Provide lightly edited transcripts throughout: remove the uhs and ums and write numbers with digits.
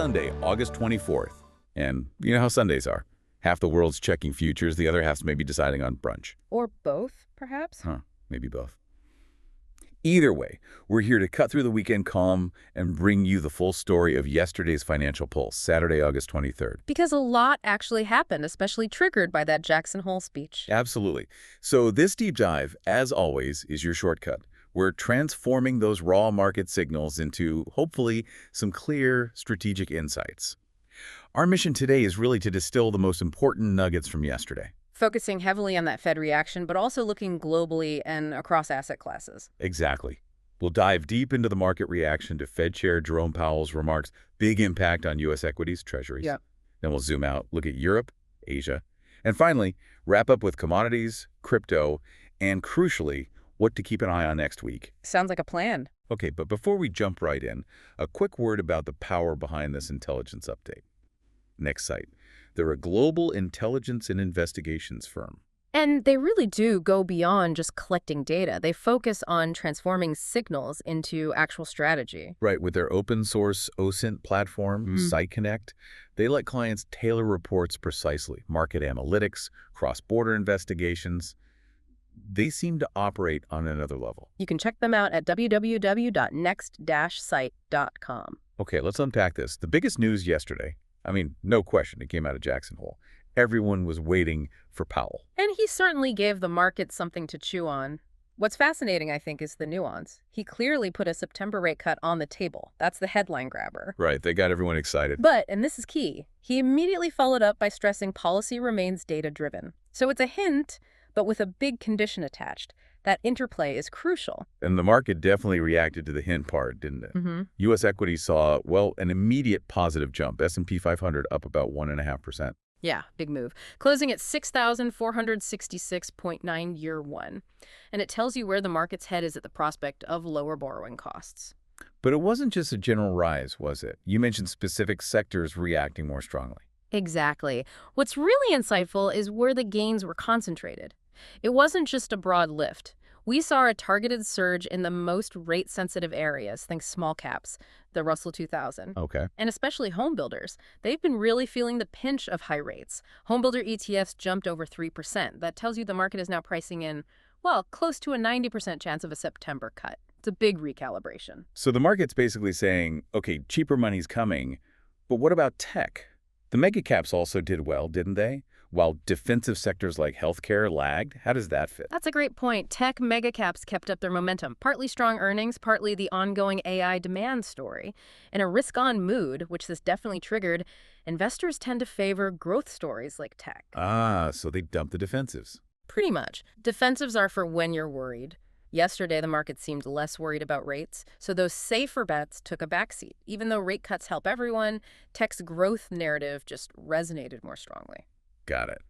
Sunday, August 24th. And you know how Sundays are. Half the world's checking futures, the other half's maybe deciding on brunch. Or both, perhaps? Maybe both. Either way, we're here to cut through the weekend calm and bring you the full story of yesterday's financial pulse, Saturday, August 23rd. Because a lot actually happened, especially triggered by that Jackson Hole speech. Absolutely. So this deep dive, as always, is your shortcut. We're transforming those raw market signals into, hopefully, some clear strategic insights. Our mission today is really to distill the most important nuggets from yesterday. Focusing heavily on that Fed reaction, but also looking globally and across asset classes. Exactly. We'll dive deep into the market reaction to Fed Chair Jerome Powell's remarks, big impact on U.S. equities, treasuries. Yep. Then we'll zoom out, look at Europe, Asia, and finally, wrap up with commodities, crypto, and crucially, what to keep an eye on next week. Sounds like a plan. Okay, but before we jump right in, a quick word about the power behind this intelligence update. Next site. They're a global intelligence and investigations firm. And they really do go beyond just collecting data. They focus on transforming signals into actual strategy. Right, with their open source OSINT platform, SiteConnect, they let clients tailor reports precisely. Market analytics, cross-border investigations. They seem to operate on another level. You can check them out at www.next-site.com. Okay, let's unpack this. The biggest news yesterday, no question, it came out of Jackson Hole. Everyone was waiting for Powell. And he certainly gave the market something to chew on. What's fascinating, I think, is the nuance. He clearly put a September rate cut on the table. That's the headline grabber. Right, they got everyone excited. But, and this is key, he immediately followed up by stressing policy remains data-driven. So it's a hint, but with a big condition attached. That interplay is crucial. And the market definitely reacted to the hint part, didn't it? U.S. equities saw, an immediate positive jump. S&P 500 up about 1.5%. Yeah, big move. Closing at 6,466.9 year one. And it tells you where the market's head is at the prospect of lower borrowing costs. But it wasn't just a general rise, was it? You mentioned specific sectors reacting more strongly. Exactly. What's really insightful is where the gains were concentrated. It wasn't just a broad lift. We saw a targeted surge in the most rate-sensitive areas, think small caps, the Russell 2000. Okay. And especially home builders. They've been really feeling the pinch of high rates. Home builder ETFs jumped over 3%. That tells you the market is now pricing in, close to a 90% chance of a September cut. It's a big recalibration. So the market's basically saying, okay, cheaper money's coming, but what about tech? The mega caps also did well, didn't they? While defensive sectors like healthcare lagged. How does that fit? That's a great point. Tech megacaps kept up their momentum. Partly strong earnings, partly the ongoing AI demand story. In a risk-on mood, which this definitely triggered, investors tend to favor growth stories like tech. So they dumped the defensives. Pretty much. Defensives are for when you're worried. Yesterday, the market seemed less worried about rates, so those safer bets took a backseat. Even though rate cuts help everyone, tech's growth narrative just resonated more strongly. Got it.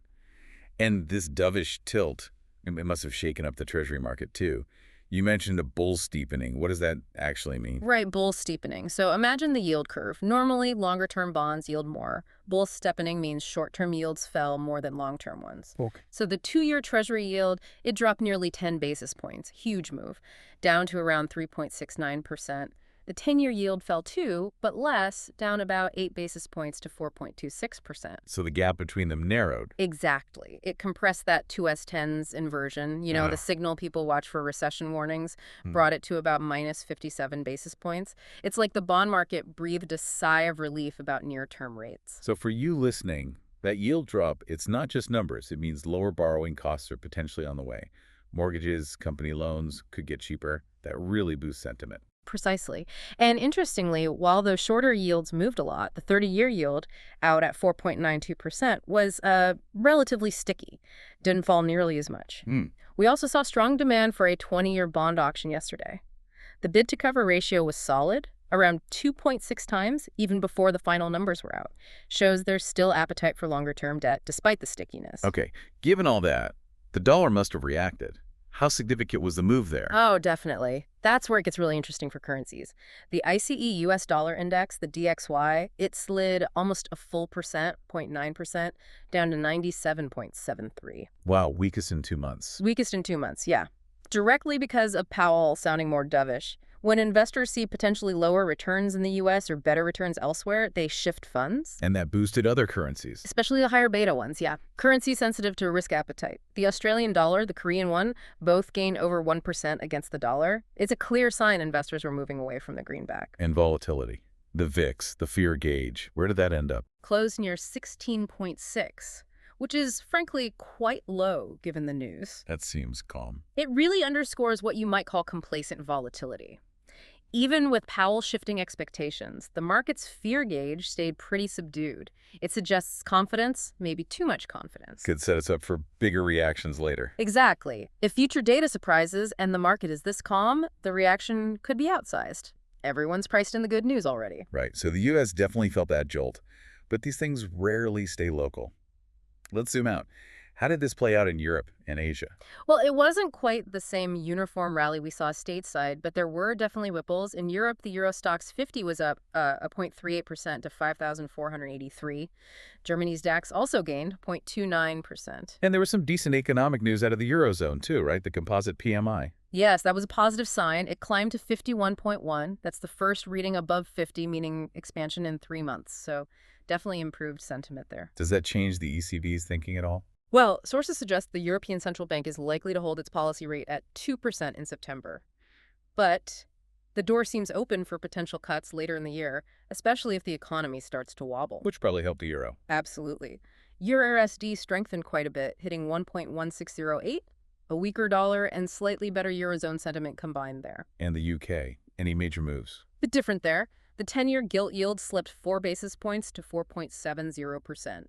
And this dovish tilt, it must have shaken up the treasury market too. You mentioned a bull steepening. What does that actually mean? Right, bull steepening. So imagine the yield curve. Normally, longer-term bonds yield more. Bull steepening means short-term yields fell more than long-term ones. Okay. So the 2-year treasury yield, it dropped nearly 10 basis points. Huge move. Down to around 3.69%. The 10-year yield fell too, but less, down about 8 basis points to 4.26%. So the gap between them narrowed. Exactly. It compressed that 2S10s inversion, the signal people watch for recession warnings, brought it to about minus 57 basis points. It's like the bond market breathed a sigh of relief about near-term rates. So for you listening, that yield drop, it's not just numbers. It means lower borrowing costs are potentially on the way. Mortgages, company loans could get cheaper. That really boosts sentiment. Precisely. And interestingly, while those shorter yields moved a lot, the 30-year yield out at 4.92% was relatively sticky. Didn't fall nearly as much. We also saw strong demand for a 20-year bond auction yesterday. The bid-to-cover ratio was solid, around 2.6 times, even before the final numbers were out. Shows there's still appetite for longer-term debt, despite the stickiness. Okay, given all that, the dollar must have reacted. How significant was the move there? Oh, definitely. That's where it gets really interesting for currencies. The ICE US dollar index, the DXY, it slid almost a full 0.9%, down to 97.73. Wow, weakest in 2 months. Weakest in 2 months, yeah. Directly because of Powell sounding more dovish. When investors see potentially lower returns in the US or better returns elsewhere, they shift funds. And that boosted other currencies. Especially the higher beta ones, yeah. Currency sensitive to risk appetite. The Australian dollar, the Korean one, both gained over 1% against the dollar. It's a clear sign investors were moving away from the greenback. And volatility. The VIX, the fear gauge, where did that end up? Closed near 16.6, which is frankly quite low given the news. That seems calm. It really underscores what you might call complacent volatility. Even with Powell shifting expectations, the market's fear gauge stayed pretty subdued. It suggests confidence, maybe too much confidence. Could set us up for bigger reactions later. Exactly. If future data surprises and the market is this calm, the reaction could be outsized. Everyone's priced in the good news already. Right, so the U.S. definitely felt that jolt, but these things rarely stay local. Let's zoom out. How did this play out in Europe and Asia? Well, it wasn't quite the same uniform rally we saw stateside, but there were definitely ripples. In Europe, the Euro Stoxx 50 was up 0.38% to 5,483. Germany's DAX also gained 0.29%. And there was some decent economic news out of the Eurozone too, right? The composite PMI. Yes, that was a positive sign. It climbed to 51.1. That's the first reading above 50, meaning expansion in 3 months. So definitely improved sentiment there. Does that change the ECB's thinking at all? Well, sources suggest the European Central Bank is likely to hold its policy rate at 2% in September. But the door seems open for potential cuts later in the year, especially if the economy starts to wobble. Which probably helped the euro. Absolutely. Euro-USD strengthened quite a bit, hitting 1.1608. A weaker dollar and slightly better Eurozone sentiment combined there. And the UK. Any major moves? Bit different there. The 10-year gilt yield slipped 4 basis points to 4.70%.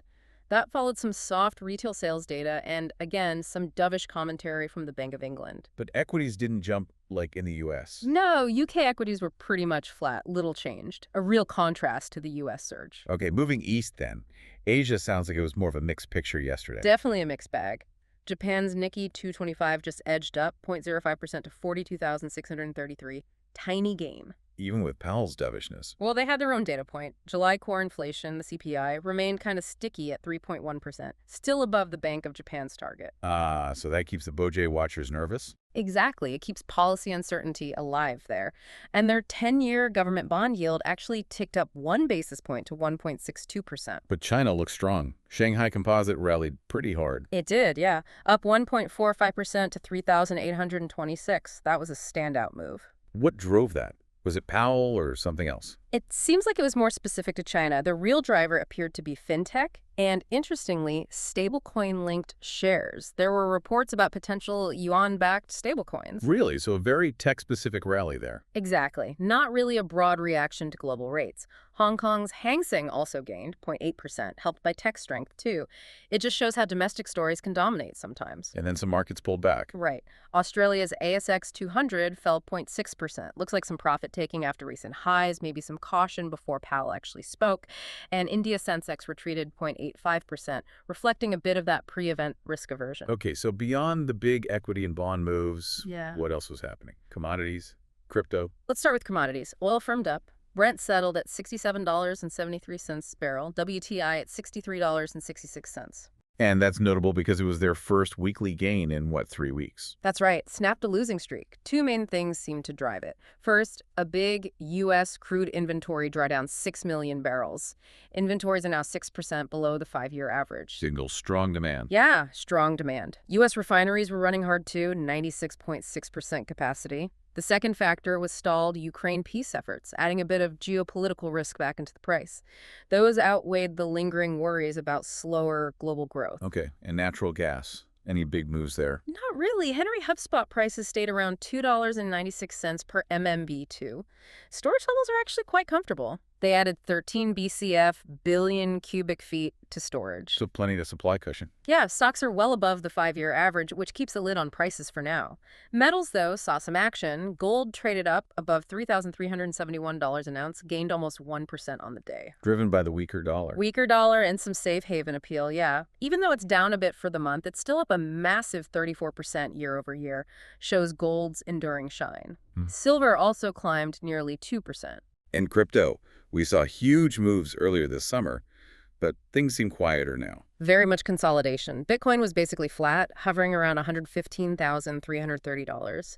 That followed some soft retail sales data and, again, some dovish commentary from the Bank of England. But equities didn't jump like in the U.S. No, UK equities were pretty much flat, little changed. A real contrast to the U.S. surge. Okay, moving east then. Asia sounds like it was more of a mixed picture yesterday. Definitely a mixed bag. Japan's Nikkei 225 just edged up 0.05% to 42,633. Tiny gain. Even with Powell's dovishness. Well, they had their own data point. July core inflation, the CPI, remained kind of sticky at 3.1%, still above the Bank of Japan's target. So that keeps the BOJ watchers nervous? Exactly. It keeps policy uncertainty alive there. And their 10-year government bond yield actually ticked up 1 basis point to 1.62%. But China looks strong. Shanghai Composite rallied pretty hard. It did, yeah. Up 1.45% to 3,826. That was a standout move. What drove that? Was it Powell or something else? It seems like it was more specific to China. The real driver appeared to be fintech and, interestingly, stablecoin-linked shares. There were reports about potential yuan-backed stablecoins. Really? So a very tech-specific rally there. Exactly. Not really a broad reaction to global rates. Hong Kong's Hang Seng also gained 0.8%, helped by tech strength, too. It just shows how domestic stories can dominate sometimes. And then some markets pulled back. Right. Australia's ASX 200 fell 0.6%. Looks like some profit-taking after recent highs, maybe some caution before Powell actually spoke. And India Sensex retreated 0.85%, reflecting a bit of that pre-event risk aversion. Okay, so beyond the big equity and bond moves, what else was happening? Commodities? Crypto? Let's start with commodities. Oil firmed up. Brent settled at $67.73 a barrel, WTI at $63.66. And that's notable because it was their first weekly gain in, 3 weeks? That's right. Snapped a losing streak. Two main things seemed to drive it. First, a big U.S. crude inventory drawdown 6 million barrels. Inventories are now 6% below the 5-year average. Signals strong demand. Yeah, strong demand. U.S. refineries were running hard too, 96.6% capacity. The second factor was stalled Ukraine peace efforts, adding a bit of geopolitical risk back into the price. Those outweighed the lingering worries about slower global growth. Okay, and natural gas. Any big moves there? Not really. Henry Hub spot prices stayed around $2.96 per MMBtu. Storage levels are actually quite comfortable. They added 13 BCF, billion cubic feet, to storage. So plenty of supply cushion. Yeah, stocks are well above the 5-year average, which keeps a lid on prices for now. Metals, though, saw some action. Gold traded up above $3,371 an ounce, gained almost 1% on the day. Driven by the weaker dollar. Weaker dollar and some safe haven appeal, yeah. Even though it's down a bit for the month, it's still up a massive 34% year over year, shows gold's enduring shine. Silver also climbed nearly 2%. In crypto, we saw huge moves earlier this summer, but things seem quieter now. Very much consolidation. Bitcoin was basically flat, hovering around $115,330.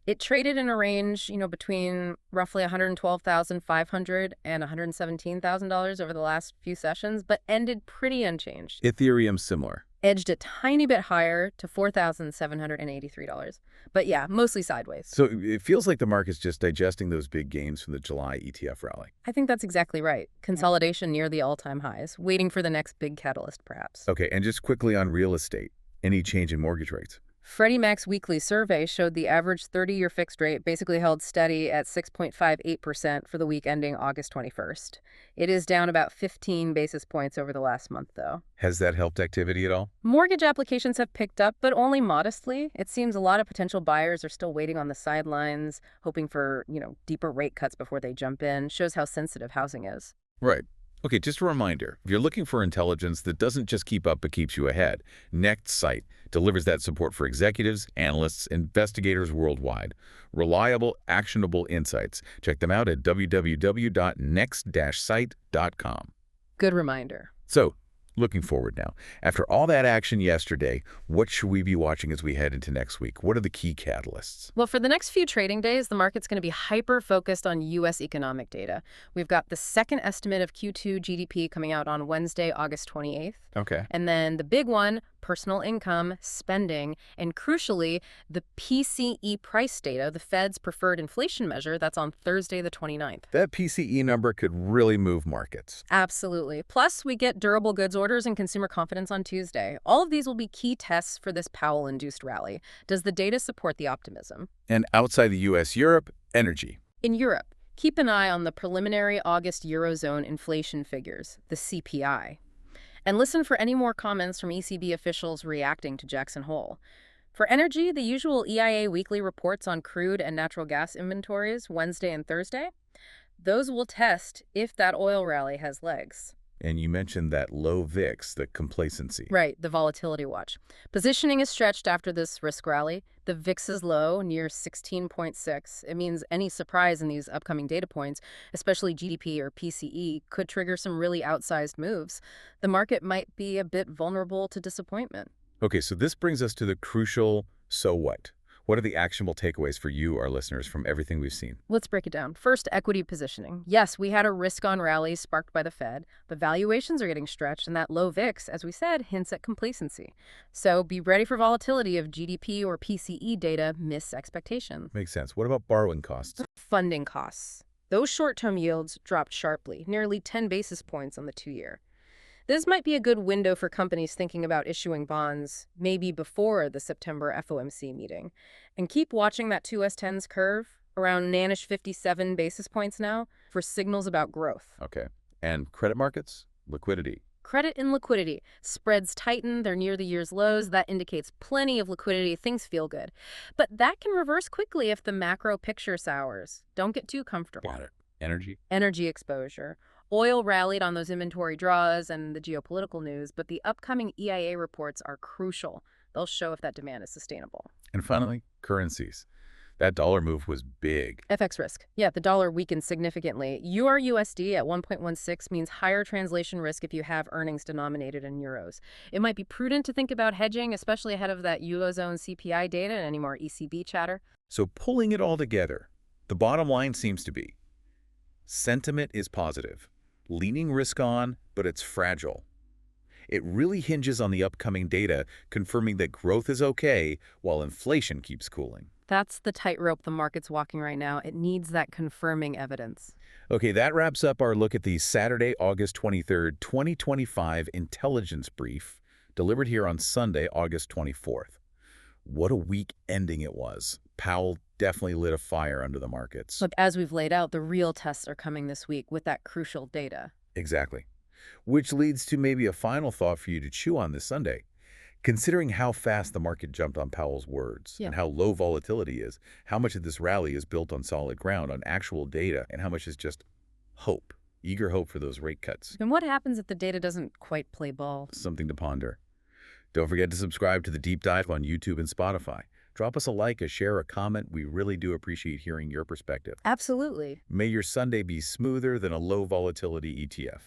It traded in a range, between roughly $112,500 and $117,000 over the last few sessions, but ended pretty unchanged. Ethereum similar. Edged a tiny bit higher to $4,783. But yeah, mostly sideways. So it feels like the market's just digesting those big gains from the July ETF rally. I think that's exactly right. Consolidation near the all-time highs, waiting for the next big catalyst, perhaps. Okay, and just quickly on real estate, any change in mortgage rates? Freddie Mac's weekly survey showed the average 30-year fixed rate basically held steady at 6.58% for the week ending August 21st. It is down about 15 basis points over the last month, though. Has that helped activity at all? Mortgage applications have picked up, but only modestly. It seems a lot of potential buyers are still waiting on the sidelines, hoping for, deeper rate cuts before they jump in. Shows how sensitive housing is. Right. Okay, just a reminder, if you're looking for intelligence that doesn't just keep up but keeps you ahead, Nextsight delivers that support for executives, analysts, investigators worldwide. Reliable, actionable insights. Check them out at www.next-sight.com. Good reminder. So, looking forward now. After all that action yesterday, what should we be watching as we head into next week? What are the key catalysts? Well, for the next few trading days, the market's going to be hyper-focused on U.S. economic data. We've got the second estimate of Q2 GDP coming out on Wednesday, August 28th. Okay. And then the big one, personal income, spending, and crucially, the PCE price data, the Fed's preferred inflation measure, that's on Thursday the 29th. That PCE number could really move markets. Absolutely. Plus, we get durable goods orders and consumer confidence on Tuesday. All of these will be key tests for this Powell-induced rally. Does the data support the optimism? And outside the U.S., Europe, energy. In Europe, keep an eye on the preliminary August Eurozone inflation figures, the CPI. And listen for any more comments from ECB officials reacting to Jackson Hole. For energy, the usual EIA weekly reports on crude and natural gas inventories Wednesday and Thursday. Those will test if that oil rally has legs. And you mentioned that low VIX, the complacency. Right, the volatility watch. Positioning is stretched after this risk rally. The VIX is low, near 16.6. It means any surprise in these upcoming data points, especially GDP or PCE, could trigger some really outsized moves. The market might be a bit vulnerable to disappointment. Okay, so this brings us to the crucial so what? What are the actionable takeaways for you, our listeners, from everything we've seen? Let's break it down. First, equity positioning. Yes, we had a risk-on rally sparked by the Fed, but valuations are getting stretched, and that low VIX, as we said, hints at complacency. So be ready for volatility if GDP or PCE data miss expectations. Makes sense. What about borrowing costs? Funding costs. Those short-term yields dropped sharply, nearly 10 basis points on the 2-year. This might be a good window for companies thinking about issuing bonds, maybe before the September FOMC meeting. And keep watching that 2S10's curve, around nannish 57 basis points now, for signals about growth. Okay. And credit markets? Liquidity. Credit and liquidity. Spreads tighten, they're near the year's lows. That indicates plenty of liquidity. Things feel good. But that can reverse quickly if the macro picture sours. Don't get too comfortable. Got it. Energy? Energy exposure. Oil rallied on those inventory draws and the geopolitical news, but the upcoming EIA reports are crucial. They'll show if that demand is sustainable. And finally, currencies. That dollar move was big. FX risk. Yeah, the dollar weakened significantly. EUR/USD at 1.16 means higher translation risk if you have earnings denominated in euros. It might be prudent to think about hedging, especially ahead of that Eurozone CPI data and any more ECB chatter. So pulling it all together, the bottom line seems to be sentiment is positive. Leaning risk on, but it's fragile. It really hinges on the upcoming data confirming that growth is okay while inflation keeps cooling. That's the tightrope the market's walking right now. It needs that confirming evidence. Okay, that wraps up our look at the Saturday, August 23rd, 2025 intelligence brief delivered here on Sunday, August 24th. What a week ending it was. Powell definitely lit a fire under the markets. Look, as we've laid out, the real tests are coming this week with that crucial data. Exactly. Which leads to maybe a final thought for you to chew on this Sunday. Considering how fast the market jumped on Powell's words and how low volatility is, how much of this rally is built on solid ground, on actual data, and how much is just hope, eager hope for those rate cuts. And what happens if the data doesn't quite play ball? Something to ponder. Don't forget to subscribe to the Deep Dive on YouTube and Spotify. Drop us a like, a share, a comment. We really do appreciate hearing your perspective. Absolutely. May your Sunday be smoother than a low volatility ETF.